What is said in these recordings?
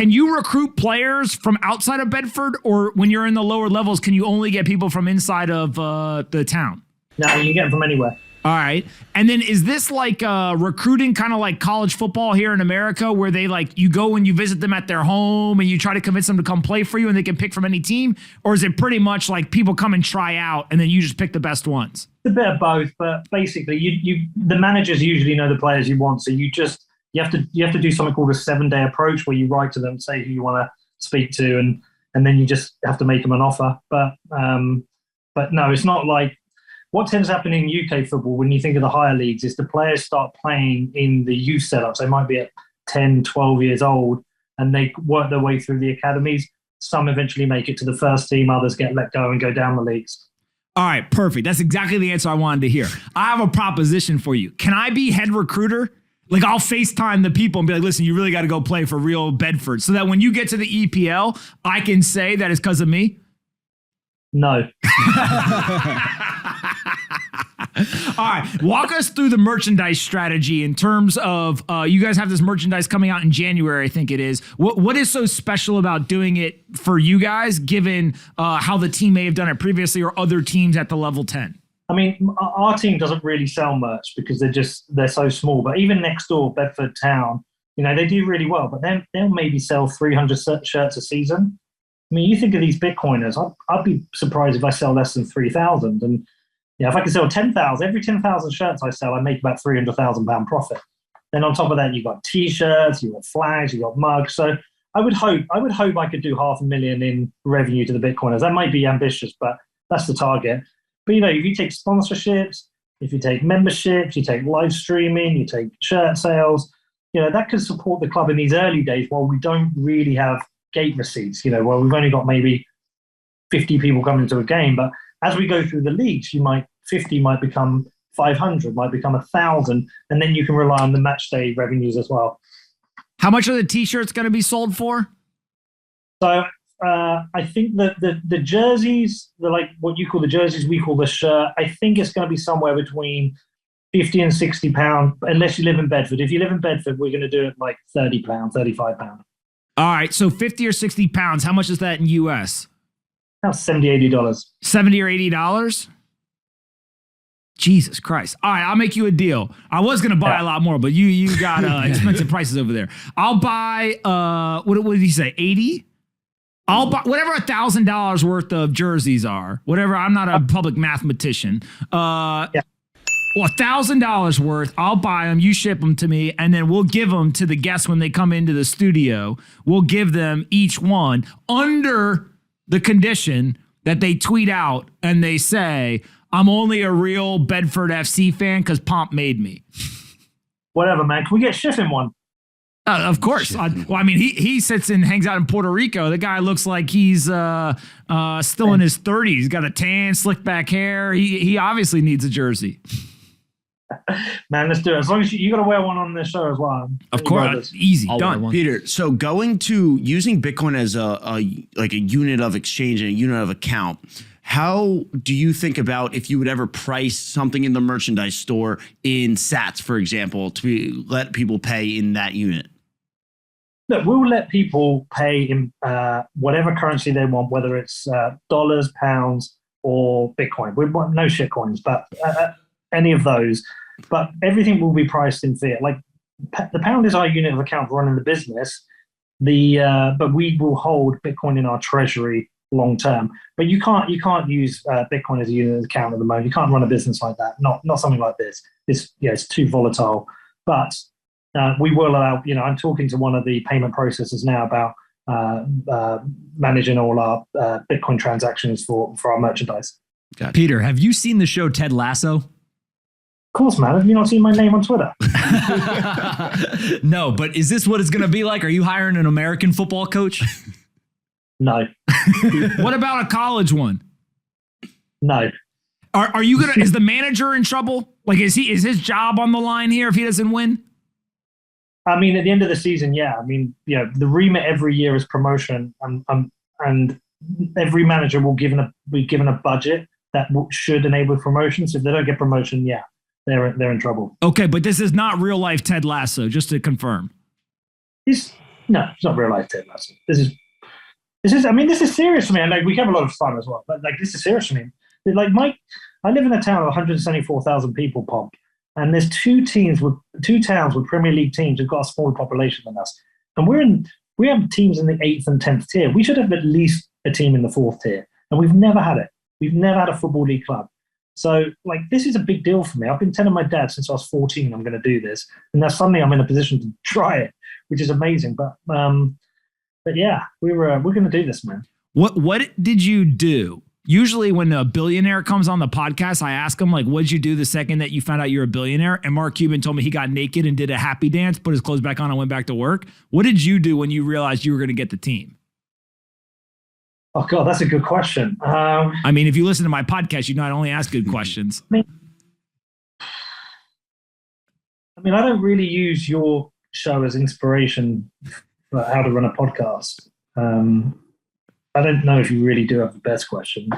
can you recruit players from outside of Bedford, or when you're in the lower levels, can you only get people from inside of the town? No, you can get them from anywhere. All right. And then is this like recruiting kind of like college football here in America, where they like you go and you visit them at their home and you try to convince them to come play for you and they can pick from any team? Or is it pretty much like people come and try out and then you just pick the best ones? It's a bit of both, but basically the managers usually know the players you want. So you have to do something called a 7-day approach, where you write to them, say who you want to speak to, and then you just have to make them an offer. But no, it's not like what tends to happen in UK football when you think of the higher leagues is the players start playing in the youth setups. They might be at 10, 12 years old, and they work their way through the academies. Some eventually make it to the first team. Others get let go and go down the leagues. All right, perfect. That's exactly the answer I wanted to hear. I have a proposition for you. Can I be head recruiter? Like, I'll FaceTime the people and be like, listen, you really got to go play for real Bedford, so that when you get to the EPL, I can say that it's because of me? No. All right, walk us through the merchandise strategy in terms of you guys have this merchandise coming out in January, I think it is. What is so special about doing it for you guys, given how the team may have done it previously or other teams at the level 10? I mean, our team doesn't really sell merch because they're so small. But even next door, Bedford Town, they do really well. But then they'll maybe sell 300 shirts a season. I mean, you think of these Bitcoiners, I'd be surprised if I sell less than 3,000. And if I could sell 10,000, every 10,000 shirts I sell, I make about £300,000 profit. Then on top of that, you've got T-shirts, you've got flags, you've got mugs. So I would hope I could do 500,000 in revenue to the Bitcoiners. That might be ambitious, but that's the target. But if you take sponsorships, if you take memberships, you take live streaming, you take shirt sales, that could support the club in these early days while we don't really have gate receipts, where we've only got maybe 50 people coming to a game. But as we go through the leagues, 50 might become 500, might become 1,000, and then you can rely on the match day revenues as well. How much are the T-shirts going to be sold for? So I think that the jerseys, like what you call the jerseys, we call the shirt. I think it's going to be somewhere between £50 and £60, unless you live in Bedford. If you live in Bedford, we're going to do it like £30, £35. All right, so 50 or 60 pounds. How much is that in US? That's $70, $80. $70 or $80? Jesus Christ. All right, I'll make you a deal. I was going to buy a lot more, but you got expensive prices over there. I'll buy, what did he say, 80? I'll buy whatever $1,000 worth of jerseys are. Whatever, I'm not a public mathematician. Well, $1,000 worth, I'll buy them, you ship them to me, and then we'll give them to the guests when they come into the studio. We'll give them each one under the condition that they tweet out and they say, I'm only a real Bedford FC fan because Pomp made me. Whatever, man. Can we get Schiff in one? Of course. He sits and hangs out in Puerto Rico. The guy looks like he's still in his 30s. He's got a tan, slick back hair. He obviously needs a jersey. Man, let's do it. As long as you got to wear one on this show as well. Of course. Easy. Done. Peter, so going to using Bitcoin as a unit of exchange and a unit of account, how do you think about if you would ever price something in the merchandise store in sats, for example, to let people pay in that unit? Look, we'll let people pay in whatever currency they want, whether it's dollars, pounds, or Bitcoin. We want no shitcoins, but any of those. But everything will be priced in fiat. Like the pound is our unit of account for running the business. But we will hold Bitcoin in our treasury long term. But you can't use Bitcoin as a unit of account at the moment. You can't run a business like that. Not something like this. It's too volatile. But we will allow. I'm talking to one of the payment processors now about managing all our Bitcoin transactions for our merchandise. Gotcha. Peter, have you seen the show Ted Lasso? Of course, man. Have you not seen my name on Twitter? No, but is this what it's going to be like? Are you hiring an American football coach? No. What about a college one? No. Are you gonna? Is the manager in trouble? Like, is his job on the line here if he doesn't win? I mean, at the end of the season, yeah. I mean, the remit every year is promotion, and every manager will be given a budget that should enable promotion. So if they don't get promotion, yeah, they're in trouble. Okay, but this is not real life Ted Lasso, just to confirm. No, it's not real life Ted Lasso. This is. I mean, this is serious for me, and like we have a lot of fun as well. But like, this is serious for me. Like, I live in a town of 174,000 people, Pomp, and there's two towns with Premier League teams who've got a smaller population than us, and we have teams in the 8th and 10th tier. We should have at least a team in the 4th tier, and we've never had it. We've never had a football league club. So, like, this is a big deal for me. I've been telling my dad since I was 14 I'm going to do this, and now suddenly I'm in a position to try it, which is amazing. But yeah, we're going to do this, man. What did you do? Usually when a billionaire comes on the podcast, I ask him, like, what'd you do the second that you found out you're a billionaire? And Mark Cuban told me he got naked and did a happy dance, put his clothes back on and went back to work. What did you do when you realized you were going to get the team? Oh, God, that's a good question. I mean, if you listen to my podcast, you not only ask good questions. I mean, I don't really use your show as inspiration for how to run a podcast. I don't know if you really do have the best questions.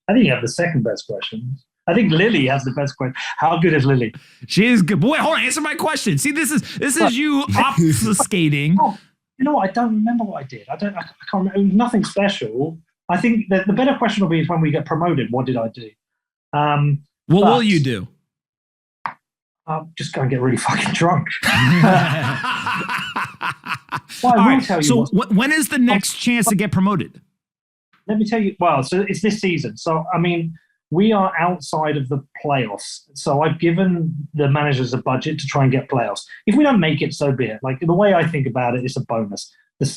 I think you have the second best questions. I think Lily has the best question. How good is Lily? She is good. Boy, hold on, answer my question. See, this is you obfuscating. Oh, you know what? I don't remember what I did. I can't remember. It was nothing special. I think that the better question will be is when we get promoted, what did I do? What will you do? I'm just going to get really fucking drunk. When is the next chance to get promoted? Let me tell you. Well, so it's this season. So, I mean, we are outside of the playoffs. So I've given the managers a budget to try and get playoffs. If we don't make it, so be it. Like, the way I think about it, it's a bonus.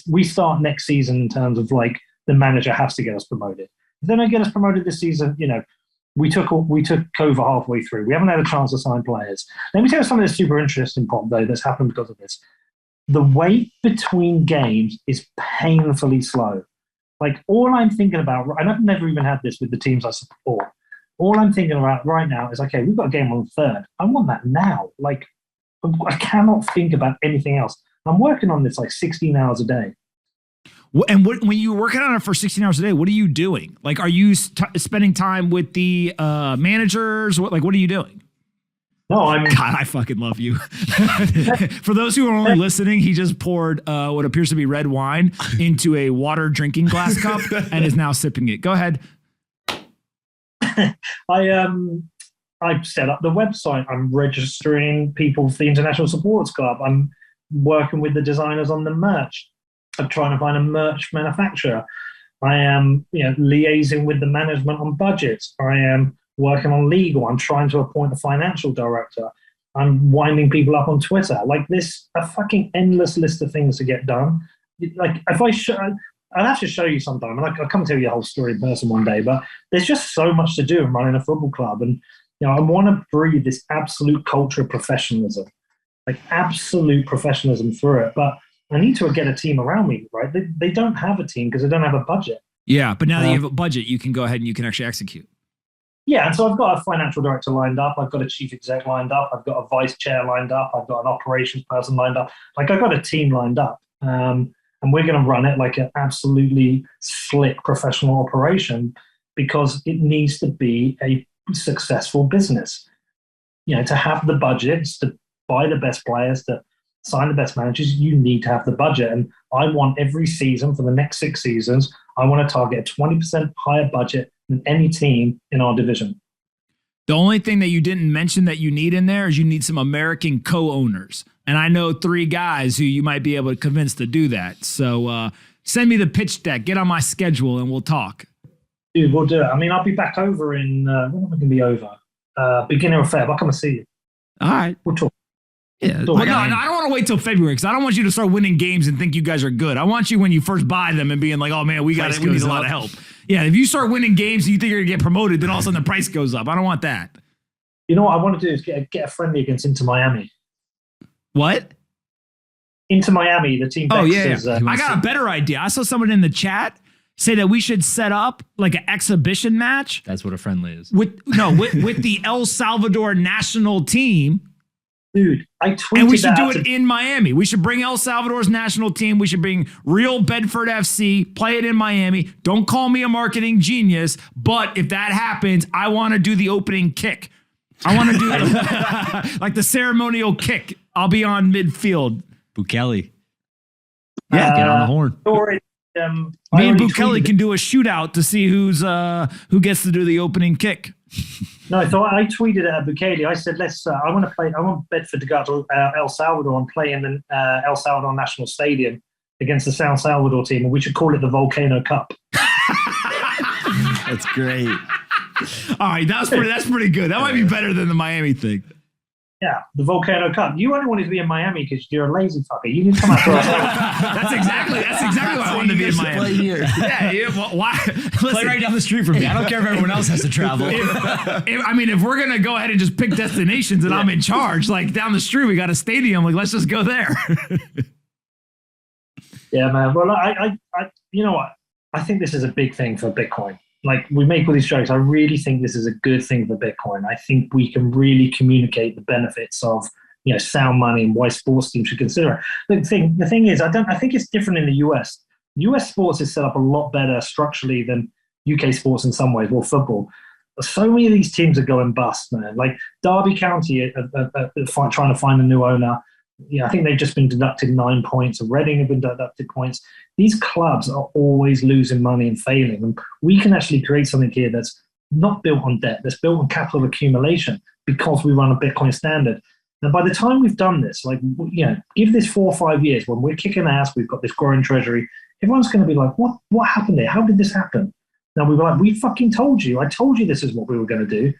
We start next season in terms of, like, the manager has to get us promoted. If they don't get us promoted this season, you know, we took over halfway through. We haven't had a chance to sign players. Let me tell you something that's super interesting, Pop, though, that's happened because of this. The wait between games is painfully slow. Like, all I'm thinking about, and I've never even had this with the teams I support, all I'm thinking about right now is, okay, we've got a game on the 3rd. I want that now. Like, I cannot think about anything else. I'm working on this like 16 hours a day. And when you're working on it for 16 hours a day, what are you doing? Like, are you spending time with the managers? What are you doing? No, I mean, God, I fucking love you. For those who are only listening, he just poured what appears to be red wine into a water drinking glass cup and is now sipping it. Go ahead. I've set up the website. I'm registering people for the International Supporters Club. I'm working with the designers on the merch. I'm trying to find a merch manufacturer. I am, liaising with the management on budgets. I am working on legal. I'm trying to appoint a financial director. I'm winding people up on Twitter. Like, this, a fucking endless list of things to get done. Like, if I'll have to show you sometime, and I'll come tell you the whole story in person one day, but there's just so much to do in running a football club. And, I want to breathe this absolute culture of professionalism, like absolute professionalism through it. But I need to get a team around me, right? They don't have a team because they don't have a budget. Yeah, but now that you have a budget, you can go ahead and you can actually execute. Yeah, and so I've got a financial director lined up. I've got a chief exec lined up. I've got a vice chair lined up. I've got an operations person lined up. Like, I've got a team lined up. And we're going to run it like an absolutely slick professional operation because it needs to be a successful business. To have the budgets, to buy the best players, to sign the best managers, you need to have the budget. And I want every season for the next 6 seasons, I want to target a 20% higher budget than any team in our division. The only thing that you didn't mention that you need in there is you need some American co-owners. And I know 3 guys who you might be able to convince to do that. So send me the pitch deck, get on my schedule, and we'll talk. Dude, we'll do it. I mean, I'll be back over in, when am I going to be over? Beginning of Feb. I'll come and see you. All right. We'll talk. Yeah. Well, no, I don't want to wait till February because I don't want you to start winning games and think you guys are good. I want you when you first buy them and being like, oh man, we need a lot of help. Yeah, if you start winning games and you think you're going to get promoted, then all of a sudden the price goes up. I don't want that. You know what I want to do is get a friendly against Inter Miami. What? Inter Miami, the team. Oh, yeah. I got a better idea. I saw someone in the chat say that we should set up like an exhibition match. That's what a friendly is. With the El Salvador national team. Dude, I tweeted and we should do it in Miami. We should bring El Salvador's national team. We should bring real Bedford FC, play it in Miami. Don't call me a marketing genius, but if that happens, I want to do the opening kick. I want to do like the ceremonial kick. I'll be on midfield. Bukele. Yeah, get on the horn. Me and Bukele can do a shootout to see who gets to do the opening kick. No, so I tweeted at Bukele. I said, I want Bedford to go out to El Salvador and play in the El Salvador National Stadium against the San Salvador team, and we should call it the Volcano Cup. That's great. All right, that's pretty good. That might be better than the Miami thing. Yeah, the Volcano Cup. You only wanted to be in Miami because you're a lazy fucker. You didn't come out to us. That's exactly why I wanted to be in Miami. Play here. Yeah, well, why? Listen, Play right down the street from me. I don't care if everyone else has to travel. If we're gonna go ahead and just pick destinations and I'm in charge, like down the street we got a stadium, like let's just go there. Yeah, man. Well, I you know what? I think this is a big thing for Bitcoin. Like, we make all these jokes. I really think this is a good thing for Bitcoin. I think we can really communicate the benefits of, sound money and why sports teams should consider it. The thing is, I think it's different in the US. US sports is set up a lot better structurally than UK sports in some ways, or football. So many of these teams are going bust, man. Like Derby County are trying to find a new owner. I think they've just been deducted 9 points. Reading have been deducted points. These clubs are always losing money and failing. And we can actually create something here that's not built on debt, that's built on capital accumulation because we run a Bitcoin standard. And by the time we've done this, give this 4 or 5 years when we're kicking ass, we've got this growing treasury, everyone's going to be like, what happened there? How did this happen? Now we'll be like, we fucking told you. I told you this is what we were going to do.